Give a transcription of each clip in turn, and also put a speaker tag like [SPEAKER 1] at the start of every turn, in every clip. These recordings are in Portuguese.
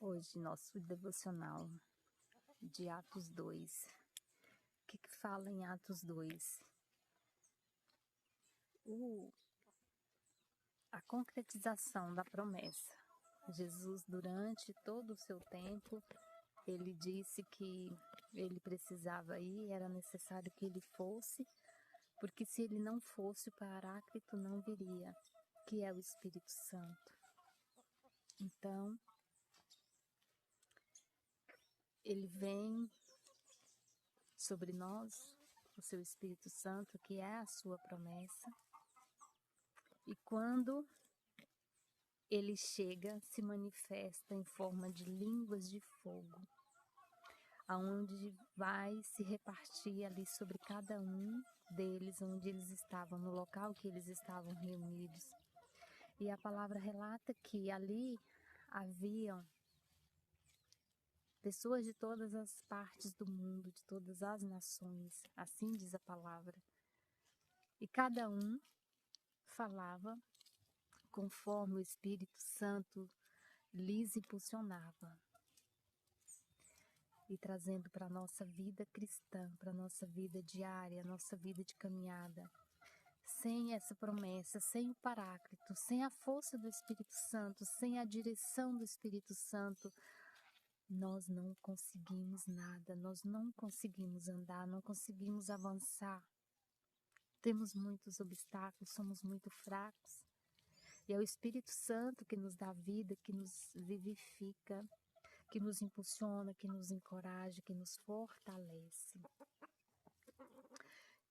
[SPEAKER 1] Hoje, nosso devocional de Atos 2. O que fala em Atos 2? A concretização da promessa. Jesus, durante todo o seu tempo, ele disse que ele precisava ir, era necessário que ele fosse, porque se ele não fosse, o Paráclito não viria, que é o Espírito Santo. Então, ele vem sobre nós, o seu Espírito Santo, que é a sua promessa. E quando ele chega, se manifesta em forma de línguas de fogo, aonde vai se repartir ali sobre cada um deles, onde eles estavam, no local que eles estavam reunidos. E a palavra relata que ali haviam pessoas de todas as partes do mundo, de todas as nações, assim diz a palavra. E cada um falava conforme o Espírito Santo lhes impulsionava. E trazendo para a nossa vida cristã, para a nossa vida diária, nossa vida de caminhada. Sem essa promessa, sem o Paráclito, sem a força do Espírito Santo, sem a direção do Espírito Santo, nós não conseguimos nada, nós não conseguimos andar, não conseguimos avançar. Temos muitos obstáculos, somos muito fracos. E é o Espírito Santo que nos dá vida, que nos vivifica, que nos impulsiona, que nos encoraja, que nos fortalece.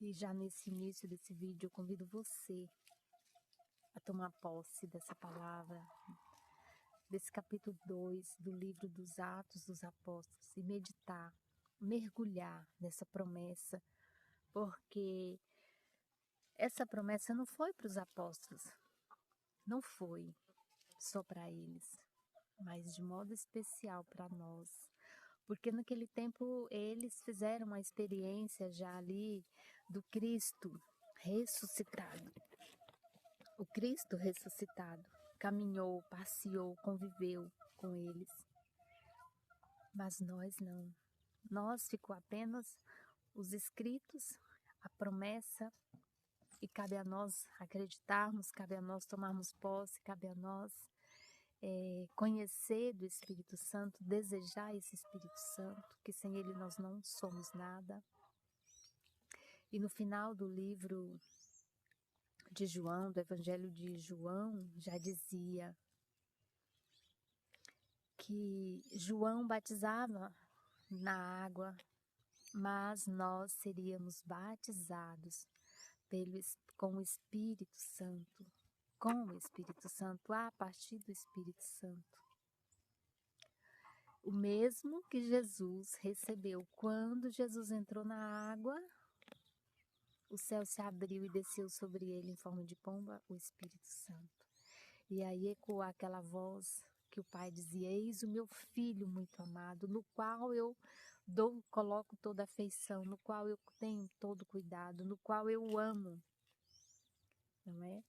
[SPEAKER 1] E já nesse início desse vídeo, eu convido você a tomar posse dessa palavra, desse capítulo 2 do livro dos Atos dos Apóstolos e meditar, mergulhar nessa promessa, porque essa promessa não foi para os apóstolos, não foi só para eles, mas de modo especial para nós. Porque naquele tempo eles fizeram uma experiência já ali do Cristo ressuscitado. O Cristo ressuscitado caminhou, passeou, conviveu com eles. Mas nós não. Nós ficou apenas os escritos, a promessa, e cabe a nós acreditarmos, cabe a nós tomarmos posse, cabe a nós conhecer do Espírito Santo, desejar esse Espírito Santo, que sem ele nós não somos nada. E no final do livro de João, do Evangelho de João, já dizia que João batizava na água, mas nós seríamos batizados com o Espírito Santo, a partir do Espírito Santo. O mesmo que Jesus recebeu quando Jesus entrou na água, o céu se abriu e desceu sobre ele em forma de pomba, o Espírito Santo. E aí ecoou aquela voz que o Pai dizia: eis o meu Filho muito amado, no qual eu coloco toda a afeição, no qual eu tenho todo cuidado, no qual eu amo. Não é?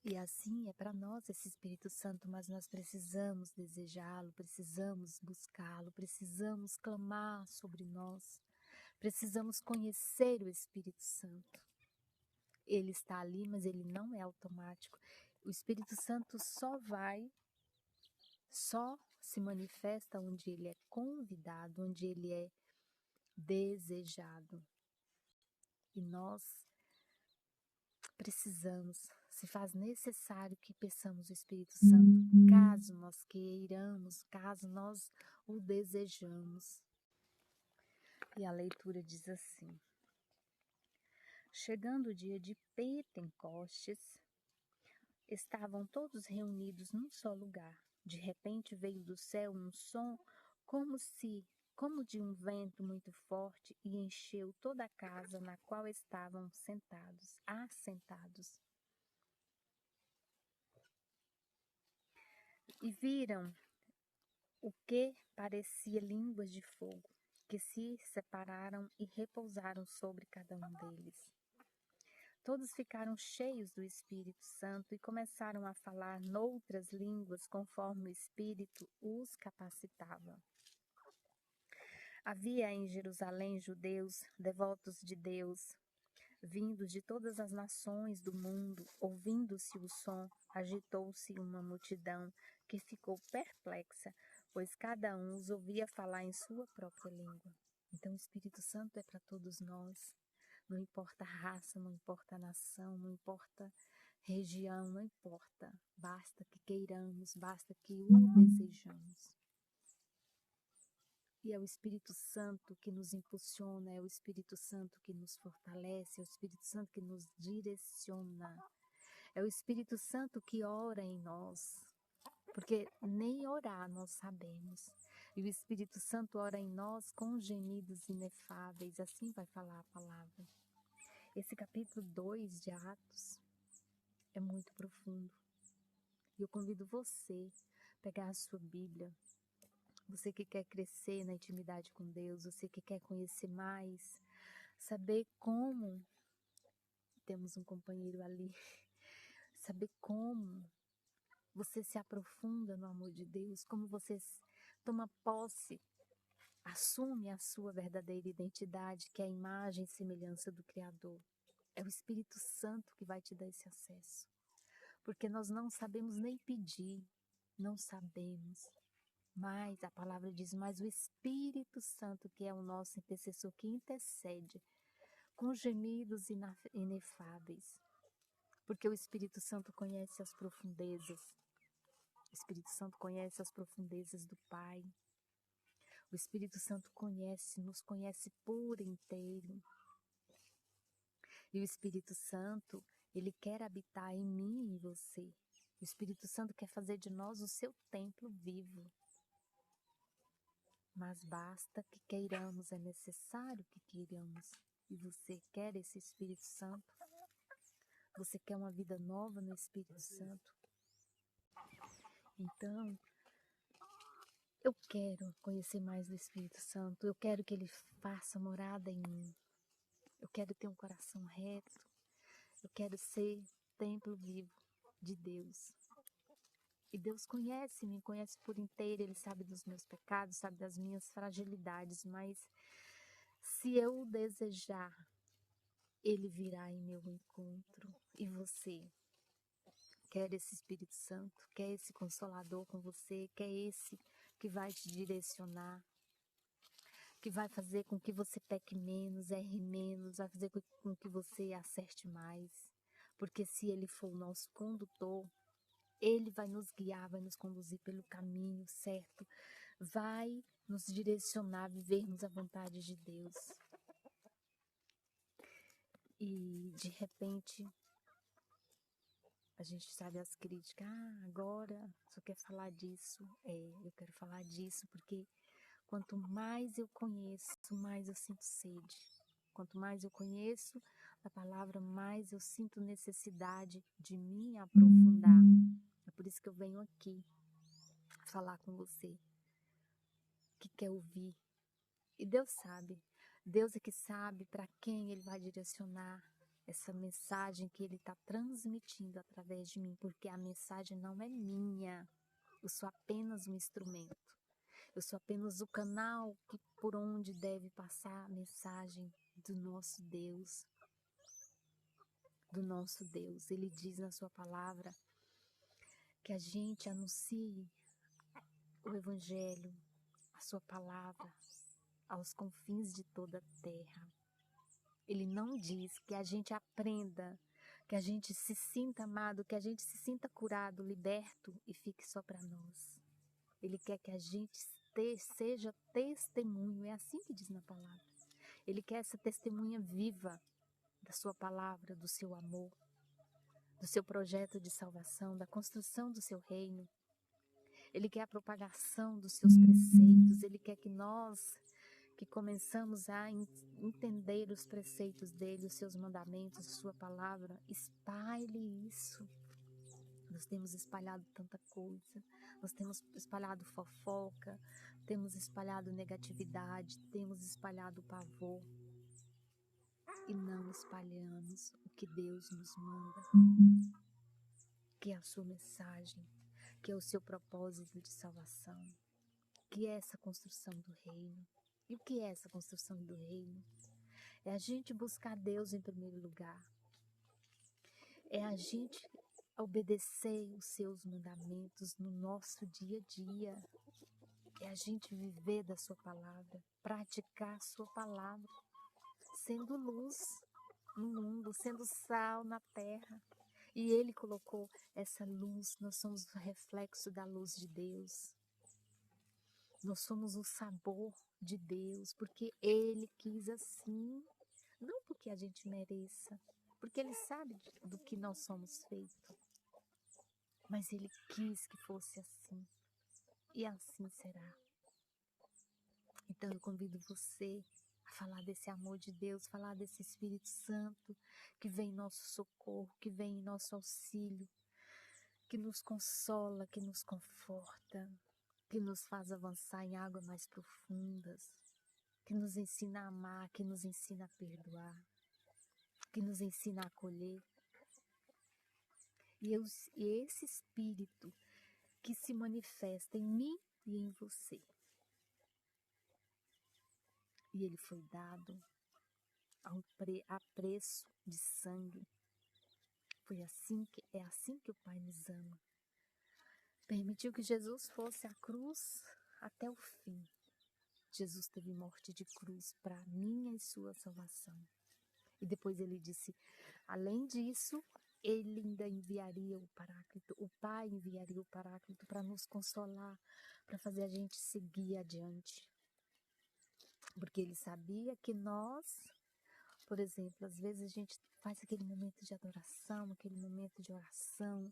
[SPEAKER 1] E assim é para nós esse Espírito Santo, mas nós precisamos desejá-lo, precisamos buscá-lo, precisamos clamar sobre nós, precisamos conhecer o Espírito Santo. Ele está ali, mas ele não é automático. O Espírito Santo só se manifesta onde ele é convidado, onde ele é desejado. E nós precisamos, se faz necessário que peçamos o Espírito Santo, caso nós queiramos, caso nós o desejamos. E a leitura diz assim: chegando o dia de Pentecostes, estavam todos reunidos num só lugar. De repente veio do céu um som como de um vento muito forte, e encheu toda a casa na qual estavam assentados. E viram o que parecia línguas de fogo, que se separaram e repousaram sobre cada um deles. Todos ficaram cheios do Espírito Santo e começaram a falar noutras línguas conforme o Espírito os capacitava. Havia em Jerusalém judeus devotos de Deus, vindos de todas as nações do mundo. Ouvindo-se o som, agitou-se uma multidão que ficou perplexa, pois cada um os ouvia falar em sua própria língua. Então o Espírito Santo é para todos nós. Não importa a raça, não importa a nação, não importa região, não importa. Basta que queiramos, basta que o desejamos. E é o Espírito Santo que nos impulsiona, é o Espírito Santo que nos fortalece, é o Espírito Santo que nos direciona. É o Espírito Santo que ora em nós, porque nem orar nós sabemos. E o Espírito Santo ora em nós com gemidos inefáveis, assim vai falar a palavra. Esse capítulo 2 de Atos é muito profundo. E eu convido você a pegar a sua Bíblia, você que quer crescer na intimidade com Deus, você que quer conhecer mais, saber como, temos um companheiro ali, saber como você se aprofunda no amor de Deus, como você toma posse, assume a sua verdadeira identidade, que é a imagem e semelhança do Criador. É o Espírito Santo que vai te dar esse acesso. Porque nós não sabemos nem pedir, não sabemos. Mas a palavra diz, mas o Espírito Santo, que é o nosso intercessor, que intercede com gemidos inefáveis. Porque o Espírito Santo conhece as profundezas. O Espírito Santo conhece as profundezas do Pai. O Espírito Santo nos conhece por inteiro. E o Espírito Santo, ele quer habitar em mim e em você. O Espírito Santo quer fazer de nós o seu templo vivo. Mas basta que queiramos, é necessário que queiramos. E você quer esse Espírito Santo? Você quer uma vida nova no Espírito Santo? Então, eu quero conhecer mais do Espírito Santo. Eu quero que ele faça morada em mim. Eu quero ter um coração reto. Eu quero ser templo vivo de Deus. E Deus me conhece por inteiro. Ele sabe dos meus pecados, sabe das minhas fragilidades. Mas se eu o desejar, ele virá em meu encontro. E você quer esse Espírito Santo? Quer esse Consolador com você? Quer esse que vai te direcionar? Que vai fazer com que você peque menos, erre menos, vai fazer com que você acerte mais. Porque se ele for o nosso condutor, ele vai nos guiar, vai nos conduzir pelo caminho certo, vai nos direcionar a vivermos a vontade de Deus. E de repente, a gente sabe as críticas, agora só quer falar disso. Eu quero falar disso porque quanto mais eu conheço, mais eu sinto sede. Quanto mais eu conheço a palavra, mais eu sinto necessidade de me aprofundar. É por isso que eu venho aqui falar com você, que quer ouvir. E Deus sabe. Deus é que sabe para quem Ele vai direcionar essa mensagem que Ele está transmitindo através de mim. Porque a mensagem não é minha. Eu sou apenas um instrumento. Eu sou apenas o canal por onde deve passar a mensagem do nosso Deus. Do nosso Deus. Ele diz na sua palavra que a gente anuncie o Evangelho, a sua palavra, aos confins de toda a terra. Ele não diz que a gente aprenda, que a gente se sinta amado, que a gente se sinta curado, liberto e fique só para nós. Ele quer que a gente seja testemunho, é assim que diz na palavra. Ele quer essa testemunha viva da sua palavra, do seu amor, do seu projeto de salvação, da construção do seu reino. Ele quer a propagação dos seus preceitos. Ele quer que nós, que começamos a entender os preceitos dele, os seus mandamentos, a sua palavra, espalhe isso. Nós temos espalhado tanta coisa, nós temos espalhado fofoca, temos espalhado negatividade, temos espalhado pavor. e não espalhamos o que Deus nos manda, que é a sua mensagem, que é o seu propósito de salvação, que é essa construção do reino. E o que é essa construção do reino? É a gente buscar Deus em primeiro lugar. É a gente obedecer os seus mandamentos no nosso dia a dia. É a gente viver da sua palavra, praticar a sua palavra, sendo luz no mundo, sendo sal na terra. E Ele colocou essa luz, nós somos o reflexo da luz de Deus. Nós somos o sabor de Deus, porque Ele quis assim, não porque a gente mereça, porque Ele sabe do que nós somos feitos, mas Ele quis que fosse assim, e assim será. Então eu convido você a falar desse amor de Deus, falar desse Espírito Santo que vem em nosso socorro, que vem em nosso auxílio, que nos consola, que nos conforta, que nos faz avançar em águas mais profundas, que nos ensina a amar, que nos ensina a perdoar, que nos ensina a acolher. E esse Espírito que se manifesta em mim e em você. E ele foi dado a preço de sangue. É assim que o Pai nos ama. Permitiu que Jesus fosse à cruz até o fim. Jesus teve morte de cruz para minha e sua salvação. E depois ele disse, além disso, ele ainda enviaria o Paráclito, o Pai enviaria o Paráclito para nos consolar, para fazer a gente seguir adiante. Porque ele sabia que nós, por exemplo, às vezes a gente faz aquele momento de adoração, aquele momento de oração,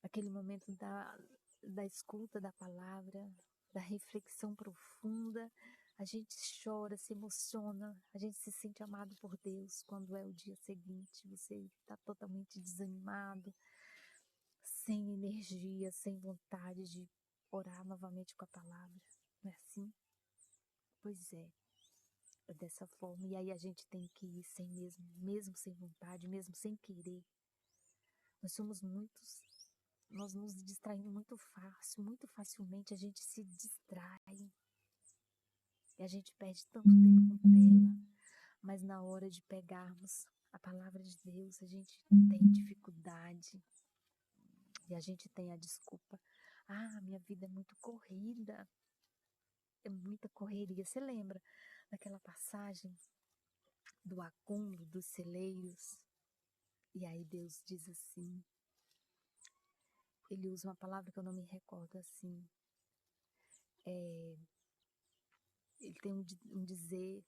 [SPEAKER 1] aquele momento da escuta da palavra, da reflexão profunda, a gente chora, se emociona, a gente se sente amado por Deus quando é o dia seguinte, você está totalmente desanimado, sem energia, sem vontade de orar novamente com a palavra, não é assim? Pois é dessa forma, e aí a gente tem que ir mesmo sem vontade, mesmo sem querer. Nós nos distraímos muito fácil, muito facilmente a gente se distrai. E a gente perde tanto tempo com tela, mas na hora de pegarmos a palavra de Deus, a gente tem dificuldade. E a gente tem a desculpa. Ah, minha vida é muito corrida. É muita correria. Você lembra daquela passagem do acúmulo dos celeiros? E aí Deus diz assim, ele usa uma palavra que eu não me recordo assim. Ele tem um dizer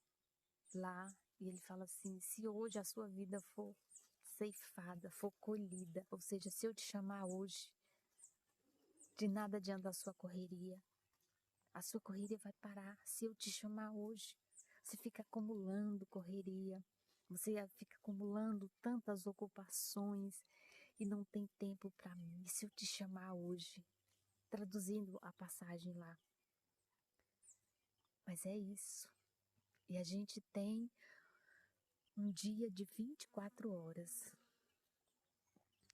[SPEAKER 1] lá, e ele fala assim, se hoje a sua vida for ceifada, for colhida, ou seja, se eu te chamar hoje, de nada adianta a sua correria vai parar. Se eu te chamar hoje, você fica acumulando correria, você fica acumulando tantas ocupações e não tem tempo para mim. E se eu te chamar hoje, traduzindo a passagem lá, mas é isso. E a gente tem um dia de 24 horas.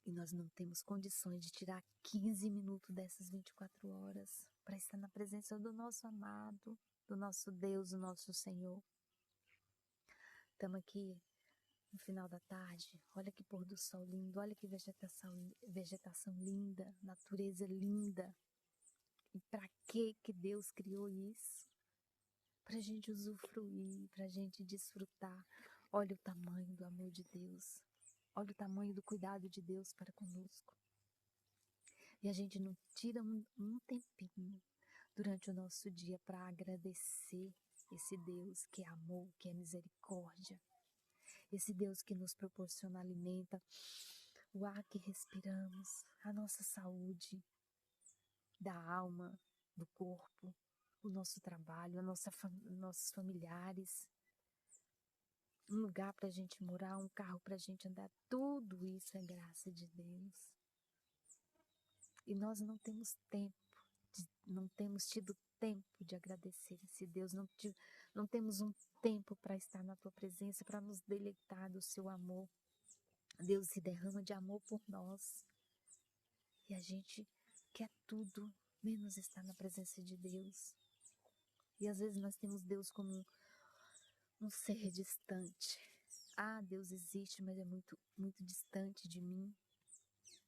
[SPEAKER 1] E nós não temos condições de tirar 15 minutos dessas 24 horas para estar na presença do nosso amado, do nosso Deus, do nosso Senhor. Estamos aqui no final da tarde. Olha que pôr do sol lindo, olha que vegetação linda, natureza linda. E para que Deus criou isso? Para a gente usufruir, para a gente desfrutar. Olha o tamanho do amor de Deus. Olha o tamanho do cuidado de Deus para conosco. E a gente não tira um tempinho durante o nosso dia para agradecer esse Deus que é amor, que é misericórdia. Esse Deus que nos proporciona alimento, o ar que respiramos, a nossa saúde da alma, do corpo, o nosso trabalho, nossos familiares, um lugar para a gente morar, um carro para a gente andar, tudo isso é graça de Deus. E nós não temos tempo, não temos tido tempo de agradecer esse Deus, não temos um tempo para estar na tua presença, para nos deleitar do seu amor. Deus se derrama de amor por nós. E a gente quer tudo, menos estar na presença de Deus. E às vezes nós temos Deus como um ser distante. Ah, Deus existe, mas é muito, muito distante de mim.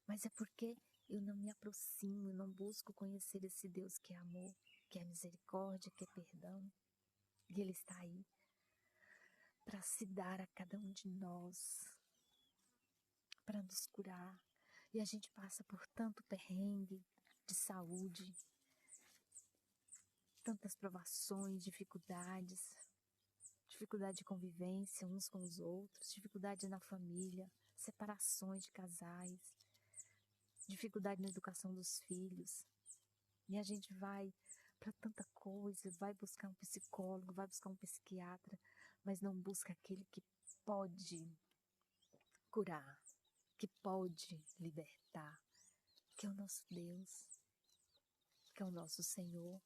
[SPEAKER 1] Mas é porque eu não me aproximo, eu não busco conhecer esse Deus que é amor, que é misericórdia, que é perdão. E Ele está aí para se dar a cada um de nós, para nos curar. E a gente passa por tanto perrengue de saúde, tantas provações, dificuldade de convivência uns com os outros, dificuldade na família, separações de casais, dificuldade na educação dos filhos. E a gente vai para tanta coisa, vai buscar um psicólogo, vai buscar um psiquiatra, mas não busca aquele que pode curar, que pode libertar, que é o nosso Deus, que é o nosso Senhor.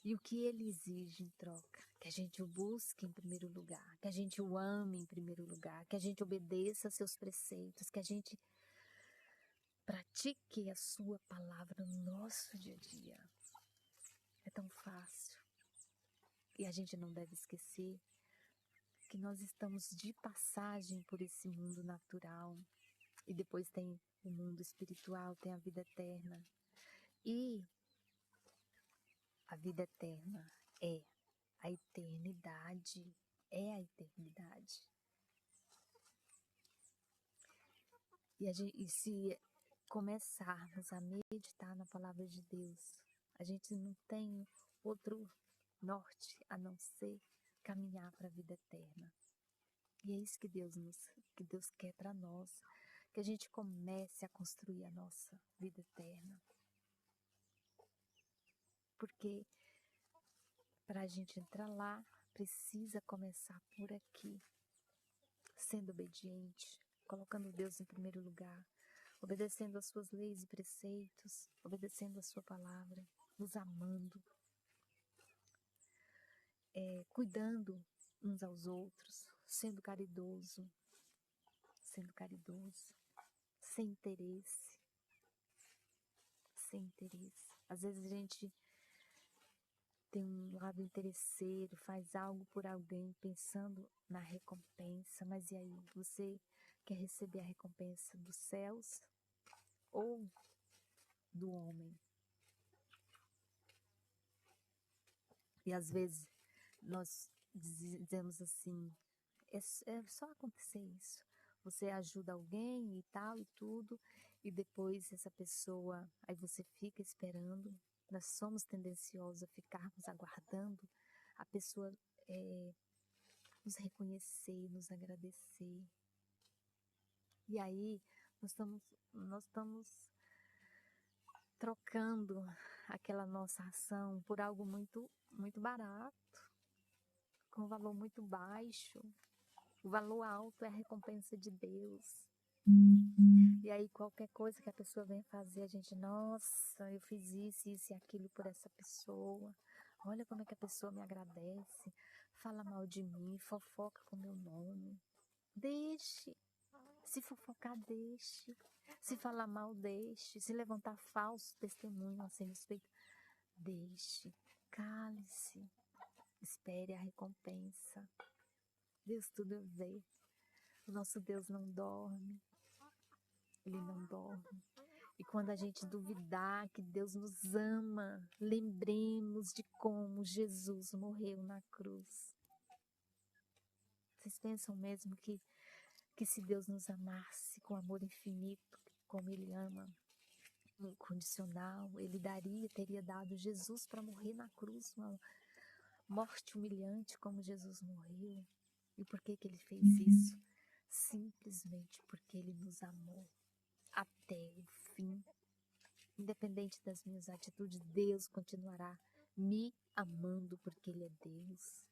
[SPEAKER 1] E o que Ele exige em troca? Que a gente o busque em primeiro lugar, que a gente o ame em primeiro lugar, que a gente obedeça a seus preceitos, que a gente pratique a sua palavra no nosso dia a dia. É tão fácil. E a gente não deve esquecer que nós estamos de passagem por esse mundo natural. E depois tem o mundo espiritual, tem a vida eterna. E a vida eterna é a eternidade. É a eternidade. E se começarmos a meditar na palavra de Deus, a gente não tem outro norte a não ser caminhar para a vida eterna. E é isso que Deus quer para nós, que a gente comece a construir a nossa vida eterna. Porque para a gente entrar lá, precisa começar por aqui, sendo obediente, colocando Deus em primeiro lugar, obedecendo às suas leis e preceitos, obedecendo a sua palavra, nos amando, cuidando uns aos outros, sendo caridoso, sem interesse. Às vezes a gente tem um lado interesseiro, faz algo por alguém pensando na recompensa, mas e aí, você quer receber a recompensa dos céus ou do homem? E às vezes nós dizemos assim, é só acontecer isso. Você ajuda alguém e tal e tudo, e depois essa pessoa, aí você fica esperando. Nós somos tendenciosos a ficarmos aguardando a pessoa nos reconhecer, nos agradecer. E aí nós estamos trocando aquela nossa ação por algo muito, muito barato, com um valor muito baixo. O valor alto é a recompensa de Deus. E aí qualquer coisa que a pessoa venha fazer, a gente, nossa, eu fiz isso e aquilo por essa pessoa. Olha como é que a pessoa me agradece, fala mal de mim, fofoca com meu nome. Deixe. Se fofocar, deixe. Se falar mal, deixe. Se levantar falso testemunho a seu respeito, deixe. Cale-se. Espere a recompensa. Deus tudo vê. O nosso Deus não dorme. Ele não dorme. E quando a gente duvidar que Deus nos ama, lembremos de como Jesus morreu na cruz. Vocês pensam mesmo que se Deus nos amasse com amor infinito, como Ele ama, incondicional, Ele teria dado Jesus para morrer na cruz, uma morte humilhante como Jesus morreu. E por que Ele fez isso? Simplesmente porque Ele nos amou até o fim. Independente das minhas atitudes, Deus continuará me amando porque Ele é Deus.